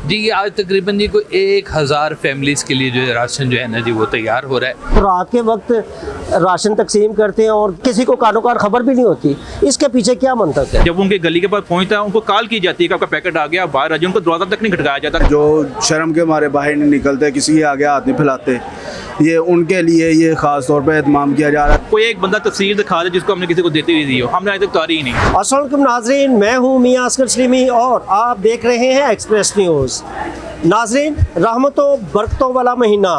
जी आज तकरीबन जी कोई 1000 फैमिलीज़ के लिए जो है राशन जो है ना जी वो तैयार हो रहा है। तो रात के वक्त राशन तकसीम करते हैं और किसी को कारोबार खबर भी नहीं होती, इसके पीछे क्या मंतक है? जब उनके गली के पास पहुंचता है उनको कॉल की जाती है कि आपका पैकेट आ गया, बाहर आ जाए, उनको दरवाज़ा तक नहीं खटकाया जाता। जो शर्म के मारे बाहर नहीं निकलते, किसी के आगे हाथ नहीं फैलाते, ये उनके लिए ये ख़ास तौर पे एहतमाम किया जा रहा है। कोई एक बंदा तस्वीर दिखा दे जिसको हमने किसी को देती हुई दी हो, हमने अभी तक तारी ही नहीं। अस्सलाम वालेकुम नाज़रीन, मैं हूँ मियां असगर सलीमी और आप देख रहे हैं एक्सप्रेस न्यूज़। नाज़रीन, रहमतों बरकतों वाला महीना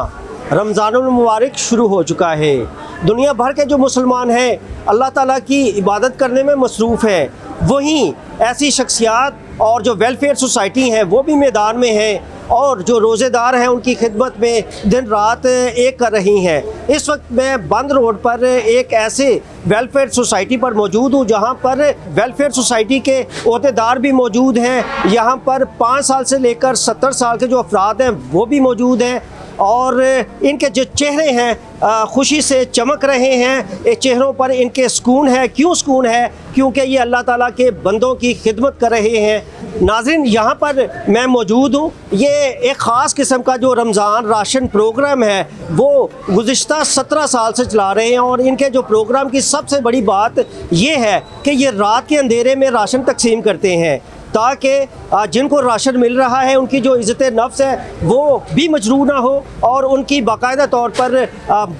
रमज़ानुल मुबारक शुरू हो चुका है। दुनिया भर के जो मुसलमान हैं अल्लाह ताला की इबादत करने में मसरूफ़ हैं, वहीं ऐसी शख्सियात और जो वेलफेयर सोसाइटी हैं वो भी मैदान में हैं और जो रोज़ेदार हैं उनकी खिदमत में दिन रात एक कर रही हैं। इस वक्त मैं बंद रोड पर एक ऐसे वेलफेयर सोसाइटी पर मौजूद हूँ जहाँ पर वेलफेयर सोसाइटी के ओहदेदार भी मौजूद हैं। यहाँ पर 5 साल से लेकर 70 साल के जो अफराद हैं वो भी मौजूद हैं और इनके जो चेहरे हैं खुशी से चमक रहे हैं। चेहरों पर इनके सुकून है। क्यों सुकून है? क्योंकि ये अल्लाह ताला के बंदों की खिदमत कर रहे हैं। नाज़रीन, यहाँ पर मैं मौजूद हूँ। ये एक ख़ास किस्म का जो रमज़ान राशन प्रोग्राम है वो गुज़िश्ता 17 साल से चला रहे हैं और इनके जो प्रोग्राम की सबसे बड़ी बात ये है कि ये रात के अंधेरे में राशन तकसीम करते हैं ताकि जिनको राशन मिल रहा है उनकी जो इज़्ज़त नफ्स है वो भी मजरूह ना हो और उनकी बाकायदा तौर पर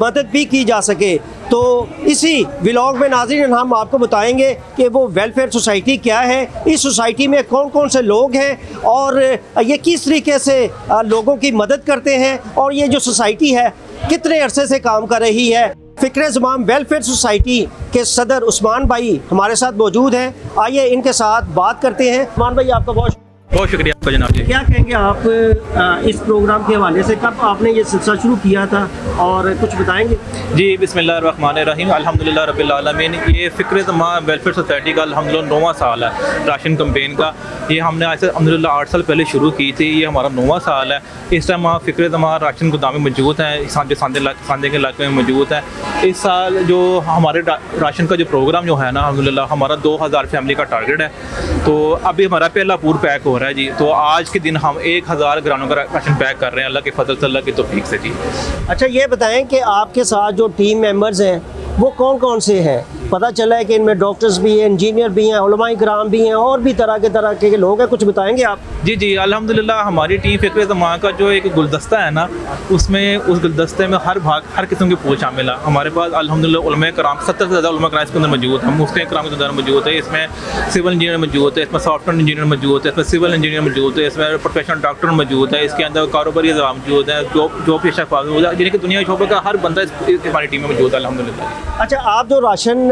मदद भी की जा सके। तो इसी व्लॉग में नाज़रीन हम आपको बताएंगे कि वो वेलफेयर सोसाइटी क्या है, इस सोसाइटी में कौन कौन से लोग हैं और ये किस तरीके से लोगों की मदद करते हैं और ये जो सोसाइटी है कितने अरसे से काम कर रही है। फ़िक्र-ए-ज़माम वेलफेयर सोसाइटी के सदर उस्मान भाई हमारे साथ मौजूद हैं। आइए इनके साथ बात करते हैं। उस्मान भाई, आपका बहुत शुक्रिया आपका जनाब जी। क्या कहेंगे आप इस प्रोग्राम के हवाले से? कब आपने ये सिलसिला शुरू किया था और कुछ बताएंगे? जी बिस्मिल्लाहिर्रहमानिर्रहीम, अल्हम्दुलिल्लाह रब्बिल आलमीन। ये फ़िक्र-ए-ज़माम वेलफेयर सोसाइटी का अल्हम्दुलिल्लाह 9वां साल है राशन कैंपेन का। ये हमने आज से अल्हम्दुलिल्लाह 8 साल पहले शुरू की थी। ये हमारा 9वां साल है। इस टाइम वहाँ फ़िक्र-ए-ज़माम राशन गोदाम में मौजूद हैं, सांदे के इलाके में मौजूद है। इस साल जो हमारे राशन का जो प्रोग्राम जो है ना अल्हम्दुलिल्लाह हमारा 2000 फैमिली का टारगेट है। तो अभी हमारा पहला पूर पैक हो रहा है जी। तो आज के दिन हम 1000 ग्रानों का राशन पैक कर रहे हैं अल्लाह के फजल से, अल्लाह की तौफीक से जी। अच्छा, ये बताएं कि आपके साथ जो टीम मेंबर्स हैं वो कौन कौन से हैं? पता चला है कि इनमें डॉक्टर्स भी हैं, इंजीनियर भी हैं, उलमाए किराम भी हैं और भी तरह के लोग हैं। कुछ बताएंगे आप? जी जी, अल्हम्दुलिल्लाह हमारी टीम फ़िक्र-ए-ज़माम का जो एक गुलदस्ता है ना उसमें उस गुलदस्ते में हर किस्म के फूल शामिल है। हमारे पास अल्हम्दुलिल्लाह उलमाए किराम 70 से ज़्यादा उलमाए किराम इसके अंदर मौजूद है। मुफ्ती किराम के अंदर मौजूद है। इसमें सिविल इंजीनियर मौजूद है, इसमें सॉफ्टवेयर इंजीनियर मौजूद है, इसमें सिविल इंजीनियर मौजूद है, इसमें प्रोफेशनल डॉक्टर मौजूद है, इसके अंदर कारोबारी मौजूद है, जॉब पेशा मौजूद है, यानी कि दुनिया शोबे का हर बंदा हमारी टीम में मौजूद है अल्हम्दुलिल्लाह। अच्छा, आप जो राशन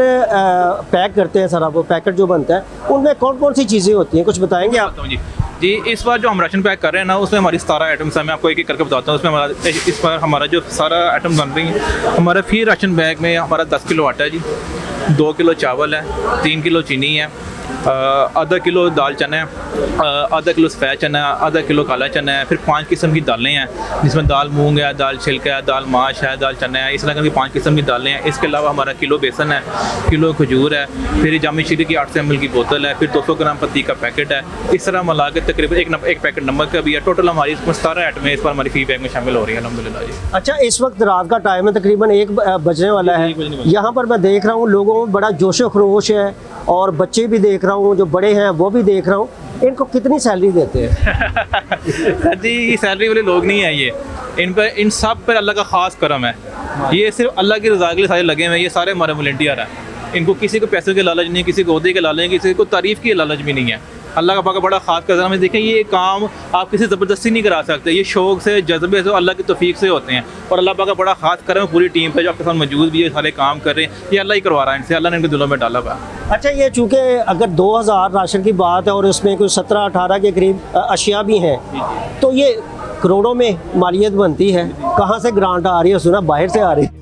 पैक करते हैं, सारा वो पैकेट जो बनता है उनमें कौन कौन सी चीज़ें होती हैं, कुछ बताएंगे आप? जी, इस बार जो हम राशन पैक कर रहे हैं ना उसमें हमारी 17 आइटम्स हैं। मैं आपको एक एक करके बताता हूँ। उसमें हमारा इस बार हमारा जो सारा आइटम बन रही है, हमारा फी राशन बैग में हमारा 10 किलो आटा है जी, 2 किलो चावल है, 3 किलो चीनी है, आधा किलो दाल चना है, आधा किलो सफ़ेद चना है, आधा किलो काला चना है, फिर 5 किस्म की दालें हैं जिसमें दाल मूंग है, दाल छिलका है, दाल माश है, दाल चना है, इस तरह की 5 किस्म की दालें हैं। इसके अलावा हमारा किलो बेसन है, किलो खजूर है, फिर जामी शीरी की 800 ml की बोतल है, फिर 200 ग्राम पत्ती का पैकेट है। इस तरह मिला के तकरीबन एक पैकेट नमक का भी है। टोटल हमारी इसमें 17 आइटमें इस बार हमारी फी बैग में शामिल हो रही है अल्हम्दुलिल्लाह जी। अच्छा, इस वक्त रात का टाइम है, तकरीबन 1 बजने वाला है। यहाँ पर मैं देख रहा हूँ लोगों में बड़ा जोशो खरोश है और बच्चे भी देख रहा हूँ, जो बड़े हैं वो भी देख रहा हूँ। इनको कितनी सैलरी देते हैं? जी, ये सैलरी वाले लोग नहीं है। ये इन सब पर अल्लाह का ख़ास करम है। ये सिर्फ अल्लाह की रज़ा के लिए सारे लगे हुए हैं। ये सारे हमारे वॉलंटियर हैं। इनको किसी को पैसे के लालच नहीं, किसी को ओहदे के लालच नहीं, किसी को तारीफ़ की लालच भी नहीं है। अल्लाह का पाक बड़ा ख़ास करम है। देखें, ये काम आप किसी ज़बरदस्ती नहीं करा सकते। ये शौक़ से, जज्बे से, अल्लाह की तौफीक से होते हैं और अल्लाह पाक का बड़ा ख़ास करम है। पूरी टीम पे जो आपके साथ मौजूद भी है, सारे काम कर रहे हैं, ये अल्लाह ही करवा रहा है इनसे। अल्लाह ने इनके दिलों में डाला हुआ है। अच्छा, ये चूँकि अगर 2000 राशन की बात है और उसमें कोई 17-18 के करीब अशिया भी हैं, तो ये करोड़ों में मालियत बनती है। कहाँ से ग्रांट आ रही है? सुना बाहर से आ रही है।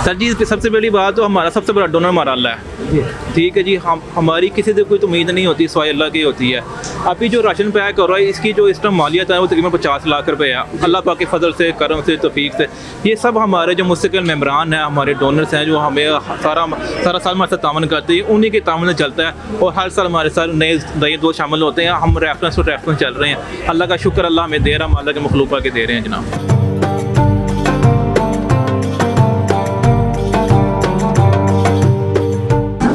सर जी, सबसे बड़ी बात तो हमारा सबसे बड़ा डोनर हमारा अल्लाह है। ठीक है जी। हमारी किसी से कोई तो उम्मीद नहीं होती, सिवाय अल्लाह की होती है। अभी जो राशन पैक हो रहा है इसकी जो इस टाइम मालियत है वो तकरीबन 50 लाख रुपए है। अल्लाह पाक के फजल से, करम से, तौफीक से ये सब हमारे जो मुस्तकिल मेम्बरान हैं, हमारे डोनर्स हैं, जो हमें सारा साल हमारे साथ तावन करते हैं, उन्हीं के तावन से चलता है। और हर साल हमारे साथ नए दोस्त शामिल होते हैं। हम रेफरेंस टू रेफरेंस चल रहे हैं। अल्लाह का शुक्र, अल्लाह हमें दे रहा, हम अल्लाह के मखलूक के दे रहे हैं जनाब।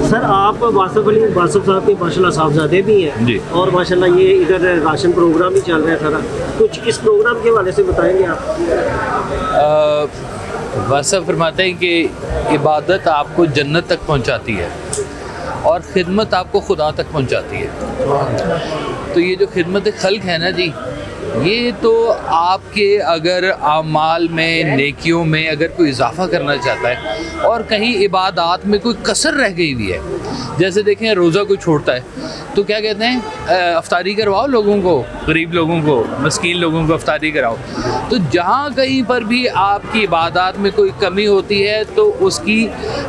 सर आप वासफ साहब के माशाल्लाह साहबजादे भी हैं जी। और माशाल्लाह ये इधर राशन प्रोग्राम भी चल रहा है सारा, कुछ इस प्रोग्राम के हवाले से बताएंगे आप? वैसा फरमाते हैं कि इबादत आपको जन्नत तक पहुंचाती है और ख़िदमत आपको खुदा तक पहुंचाती है। तो ये जो खिदमत खल्क है ना जी, ये तो आपके अगर आमाल में, नेकियों में अगर कोई इजाफ़ा करना चाहता है और कहीं इबादत में कोई कसर रह गई हुई है, जैसे देखें रोज़ा कोई छोड़ता है तो क्या कहते हैं, अफ्तारी करवाओ लोगों को, गरीब लोगों को, मस्कीन लोगों को अफ्तारी कराओ। तो जहाँ कहीं पर भी आपकी इबादत में कोई कमी होती है तो उसकी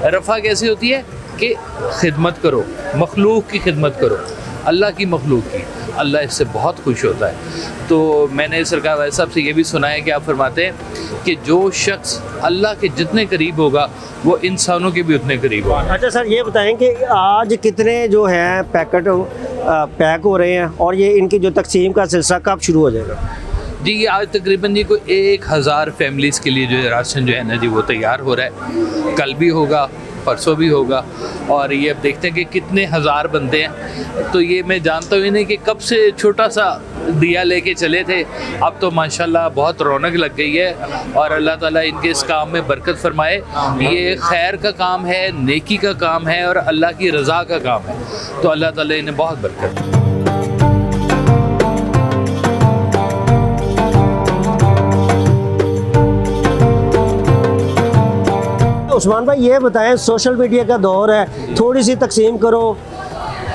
रफ़ा कैसे होती है कि खिदमत करो, मखलूक की खिदमत करो, अल्लाह की मखलूक की। अल्लाह इससे बहुत खुश होता है। तो मैंने सरकार वाले साहब से ये भी सुना है कि आप फरमाते हैं कि जो शख्स अल्लाह के जितने करीब होगा वो इंसानों के भी उतने करीब होगा। अच्छा सर, ये बताएं कि आज कितने जो हैं पैकेट पैक हो रहे हैं और ये इनकी जो तकसीम का सिलसिला कब शुरू हो जाएगा? जी ये आज तकरीबन जी कोई 1000 फैमिलीज़ के लिए जो है राशन जो है ना जी वो तैयार हो रहा है। कल भी होगा, परसों भी होगा और ये अब देखते हैं कि कितने हज़ार बनते हैं। तो ये मैं जानता हूँ नहीं कि कब से छोटा सा दिया लेके चले थे, अब तो माशाल्लाह बहुत रौनक लग गई है और अल्लाह ताला इनके इस काम में बरकत फरमाए। ये खैर का काम है, नेकी का काम है और अल्लाह की रज़ा का काम है, तो अल्लाह ताला इन्हें बहुत बरकत दे। उस्मान भाई ये बताएं, सोशल मीडिया का दौर है, थोड़ी सी तकसीम करो,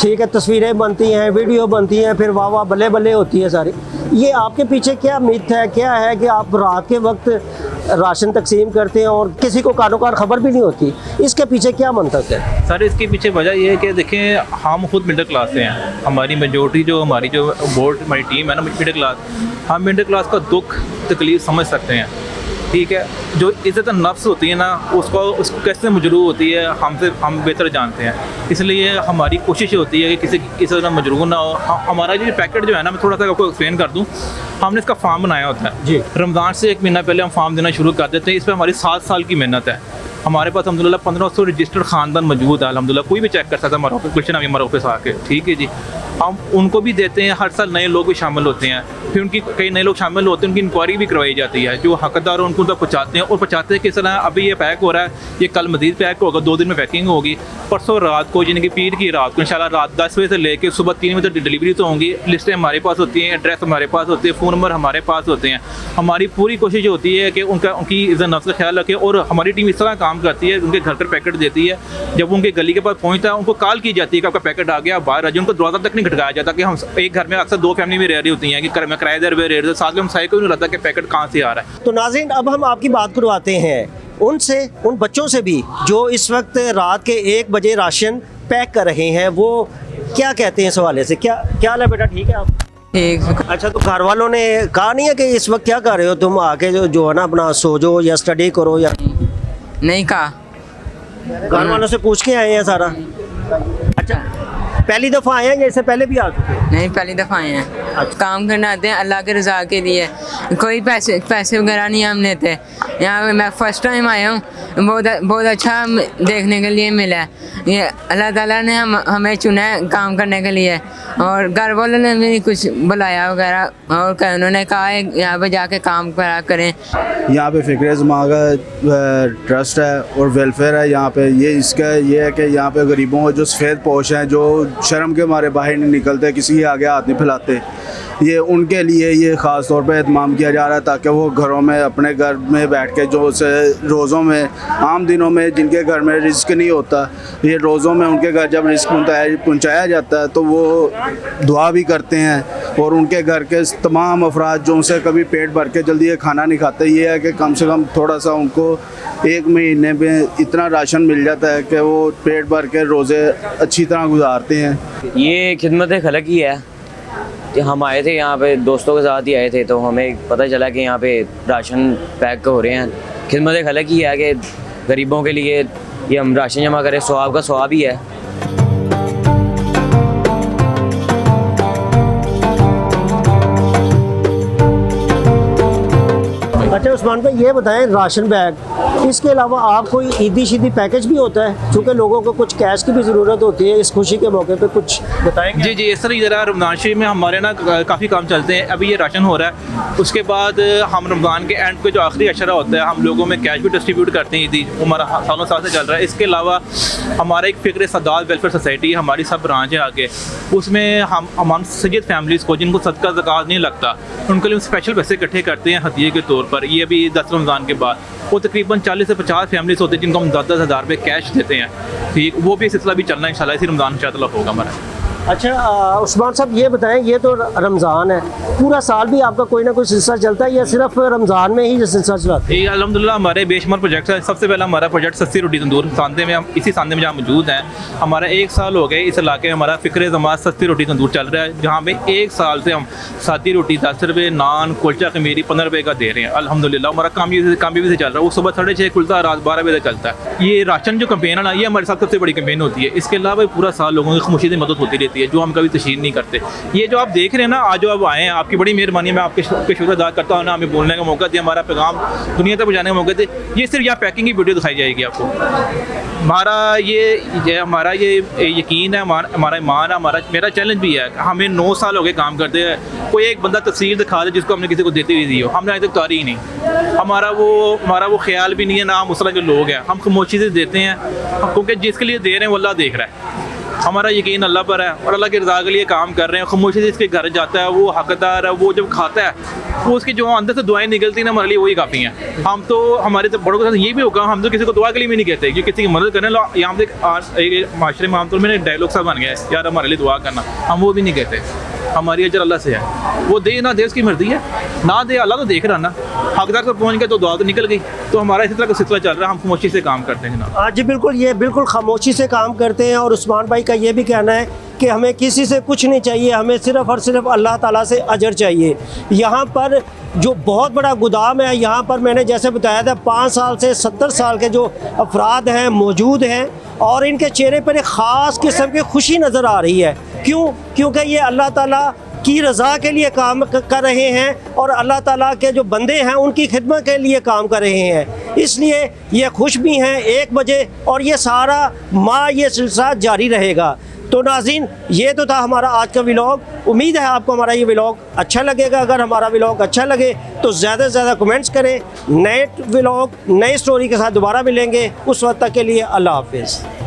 ठीक है, तस्वीरें बनती हैं, वीडियो बनती हैं, फिर वाह वाह बल्ले बल्ले होती है सारी। ये आपके पीछे क्या मिथ है, क्या है कि आप रात के वक्त राशन तकसीम करते हैं और किसी को कानोकार खबर भी नहीं होती, इसके पीछे क्या मंतक है? सर इसके पीछे वजह ये है कि देखें हम खुद मिडिल क्लास से हैं। हमारी मेजोरिटी जो हमारी जो बोर्ड हमारी टीम है ना मिडिल क्लास, हम मिडिल क्लास का दुख तकलीफ समझ सकते हैं। ठीक है, जो इज़्ज़त नफ्स होती है ना उसको कैसे मजरू होती है हम बेहतर जानते हैं। इसलिए हमारी कोशिश होती है कि किसी तरह मजरू ना हो। हमारा जो पैकेट जो है ना, मैं थोड़ा सा आपको एक्सप्लेन कर दूं। हमने इसका फार्म बनाया होता है जी। रमज़ान से 1 महीना पहले हम फार्म देना शुरू कर देते हैं। इस पर हमारी 7 साल की मेहनत है। हमारे पास अल्हम्दुलिल्लाह 1500 रजिस्टर्ड ख़ानदान मौजूद है। अल्हम्दुलिल्लाह कोई भी चेक कर सकता है हमारा ऑफिस, गुलशन अभी हमारे ऑफिस आके। ठीक है जी, हम उनको भी देते हैं। हर साल नए लोग भी शामिल होते हैं, फिर उनकी कई नए लोग शामिल होते हैं, उनकी इंक्वायरी भी करवाई जाती है। जो हकदार हो उनको तक पहुँचाते हैं और पहुँचाते हैं किस तरह। अभी ये पैक हो रहा है, ये कल मज़ीद पैक होगा, 2 दिन में पैकिंग होगी। परसों रात को यानी कि पीर की रात को इंशाल्लाह रात 10 बजे से लेकर सुबह 3 बजे तक डिलीवरी तो होंगी। लिस्टें हमारे पास होती हैं, एड्रेस हमारे पास होते हैं, फ़ोन नंबर हमारे पास होते हैं। हमारी पूरी कोशिश होती है कि उनकी इज़्ज़त नफ्स का ख्याल रखें। और हमारी टीम इस तरह काम करती है, उनके घर पर पैकेट देती है। जब उनके गली के पास पहुँचता है उनको कॉल की जाती है कि आपका पैकेट आ गया, बाहर आ जाए। उनको दरवाज़ा तक नहीं खटकाया जाता कि हम एक घर में अक्सर 2 फैमिली में रह रही होती हैं कि घर में किराएदार भी रह रहे, साथ में हम साइकिल नहीं रहता कि पैकेट कहाँ से आ रहा है। तो नाज़रीन, अब हम आपकी बात करवाते हैं उनसे, उन बच्चों से भी जो इस वक्त रात के 1 बजे राशन पैक कर रहे हैं। वो क्या कहते हैं इस हवाले से? क्या हाल है बेटा, ठीक है आप? ठीक। अच्छा, तो घर वालों ने कहा नहीं है कि इस वक्त क्या कर रहे हो तुम, आके जो है ना अपना सो जाओ या स्टडी करो? या नहीं कहा, घर वालों से पूछ के आए हैं सारा? अच्छा, पहली दफ़ा आए हैं या इससे पहले भी आ चुके हैं? नहीं पहली दफ़ा आए हैं। काम करने आते हैं अल्लाह के रज़ा के लिए, कोई पैसे वगैरह नहीं हम लेते। यहाँ मैं फ़र्स्ट टाइम आया हूँ, बहुत अच्छा देखने के लिए मिला है। ये अल्लाह ताला ने हमें चुना है काम करने के लिए। और घर वालों ने भी कुछ बुलाया वगैरह और उन्होंने कहा है यहाँ पे जाके काम करा करें। यहाँ पे फ़िक्र जमा का ट्रस्ट है और वेलफेयर है यहाँ पे। ये है कि यहाँ पे गरीबों को जो सफ़ेद पोश हैं, जो शर्म के मारे बाहर नहीं निकलते, किसी के आगे हाथ नहीं फैलाते, ये उनके लिए ये ख़ास तौर पे एहतमाम किया जा रहा है ताकि वो घरों में अपने घर में बैठ के जो से रोज़ों में आम दिनों में जिनके घर में रिस्क नहीं होता, ये रोज़ों में उनके घर जब रिस्क पहुँचाया जाता है तो वो दुआ भी करते हैं और उनके घर के तमाम अफराद जो उनसे कभी पेट भर के जल्दी ये खाना नहीं खाते, ये है कि कम से कम थोड़ा सा उनको एक महीने में इतना राशन मिल जाता है कि वो पेट भर के रोज़े अच्छी तरह गुजारते हैं। ये खिदमत खलक ही है कि हम आए थे यहाँ पे दोस्तों के साथ ही आए थे, तो हमें पता चला कि यहाँ पे राशन पैक हो रहे हैं। खिदमत खलक ही है कि गरीबों के लिए ये हम राशन जमा करें, सवाब का सवाब ही है। अच्छा उस्मान भाई, ये बताएं राशन बैग, इसके अलावा आप कोई ईदी शीदी पैकेज भी होता है, क्योंकि लोगों को कुछ कैश की भी ज़रूरत होती है इस खुशी के मौके पे, कुछ बताएंगे? जी इस तरह ज़रा रमज़ान शरीफ में हमारे ना काफ़ी काम चलते हैं। अभी ये राशन हो रहा है, उसके बाद हम रमज़ान के एंड पे जो आखिरी अशरा होता है हम लोगों में कैश भी डिस्ट्रीब्यूट करते हैं। ईदी हमारा सालों साल से चल रहा है। इसके अलावा हमारा एक फ़िक्र सदात वेलफेयर सोसाइटी है, हमारी सब ब्रांच है आगे, उसमें हम सैयद फैमिलीज़ को जिनको सदका ज़कात नहीं लगता उनके लिए स्पेशल पैसे इकट्ठे करते हैं हदिये के तौर पर। ये भी 10 रमज़ान के बाद वो तकरीबन 40 से 50 फैमिलीज होते हैं जिनको हम 10-10 हज़ार रुपये कैश देते हैं। ठीक, वो भी सिलसिला भी चलना इंशाल्लाह इसी रमज़ान इंशाल्लाह होगा हमारा। अच्छा उस्मान साहब, ये बताएं, ये तो रमज़ान है, पूरा साल भी आपका कोई ना कोई सिलसिला चलता है या सिर्फ रमज़ान में ही ये सिलसिला चलाते हैं? ये अल्हम्दुलिल्लाह हमारे बेशुमार प्रोजेक्ट है। सबसे पहला हमारा प्रोजेक्ट सस्ती रोटी तंदूर सांदे में, हम इसी सांदे में जहाँ मौजूद हैं, हमारा 1 साल हो गए इस इलाके में हमारा फ़िक्र जमात सस्ती रोटी तंदूर चल रहा है, जहाँ पे 1 साल से हम सादी रोटी 10 रुपये, नान कुलचा खमीरी 15 रुपये का दे रहे हैं। अल्हम्दुलिल्लाह हमारा कामयाबी से चल रहा है। वो सुबह 6:30 खुलता है, रात 12 बजे तक चलता है। ये राशन जो कैंपेन है ना, ये हमारे साथ सबसे बड़ी कैंपेन होती है। इसके अलावा पूरा साल लोगों की खामोशी से मदद होती रहती है जो हम कभी तशहीर नहीं करते। ये जो आप देख रहे हैं ना, आज जो आप आए हैं, आपकी बड़ी मेहरबानी है, मैं आपके शुक्र अदा करता हूँ ना, हमें बोलने का मौका दिया, हमारा पैगाम दुनिया तक पहुँचाने का मौका दिया। ये सिर्फ यहाँ पैकिंग की वीडियो दिखाई जाएगी आपको। हमारा ये यकीन है, हमारा ईमान है, मेरा चैलेंज भी है। हमें 9 साल हो गए काम करते हैं, कोई एक बंदा तस्वीर दिखा दे जिसको हमने किसी को देती हुई दी हो, हमने अभी तक उतारी ही नहीं। हमारा वो ख्याल भी नहीं है, ना हम उस तरह के लोग हैं। हम खामोशी से देते हैं क्योंकि जिसके लिए दे रहे हैं वो अल्लाह देख रहा है। हमारा यकीन अल्लाह पर है और अल्लाह की रज़ा के लिए काम कर रहे हैं। खामोशी से इसके घर जाता है, वो हकदार है, वो जब खाता है वो उसकी जो अंदर से दुआएं निकलती हैं ना, हमारे लिए वही काफ़ी हैं। हम तो हमारे तो बड़ों के साथ ये भी होगा, हम तो किसी को दुआ के लिए भी नहीं कहते कि किसी की मदद करने लो। यहाँ पे माशरे में आमतौर में डायलॉग सा बन गया है, यार हमारे लिए दुआ करना, हम वो भी नहीं कहते। हमारी अजर अल्लाह से है, वो दे ना दे उसकी मर्जी है, ना दे अल्लाह तो देख रहा ना। हकदार तक पहुँच गया तो दुआ तो निकल गई। तो हमारा इसी तरह का सिलसिला चल रहा है, हम खामोशी से काम करते हैं ना। जी बिल्कुल, ये बिल्कुल खामोशी से काम करते हैं। और उस्मान भाई का ये भी कहना है कि हमें किसी से कुछ नहीं चाहिए, हमें सिर्फ़ और सिर्फ अल्लाह ताला से अजर चाहिए। यहाँ पर जो बहुत बड़ा गोदाम है, यहाँ पर मैंने जैसे बताया था 5 साल से 70 साल के जो अफराद हैं मौजूद हैं और इनके चेहरे पर एक ख़ास किस्म की खुशी नज़र आ रही है। क्यों? क्योंकि ये अल्लाह ताला की रज़ा के लिए काम कर रहे हैं और अल्लाह ताला के जो बंदे हैं उनकी खिदमत के लिए काम कर रहे हैं, इसलिए ये खुश भी हैं 1 बजे और ये सारा माह ये सिलसिला जारी रहेगा। तो नाज़रीन, ये तो था हमारा आज का व्लॉग। उम्मीद है आपको हमारा ये व्लॉग अच्छा लगेगा। अगर हमारा व्लॉग अच्छा लगे तो ज़्यादा से ज़्यादा कमेंट्स करें। नए व्लॉग नई स्टोरी के साथ दोबारा मिलेंगे। उस वक्त तक के लिए अल्लाह हाफ़िज़।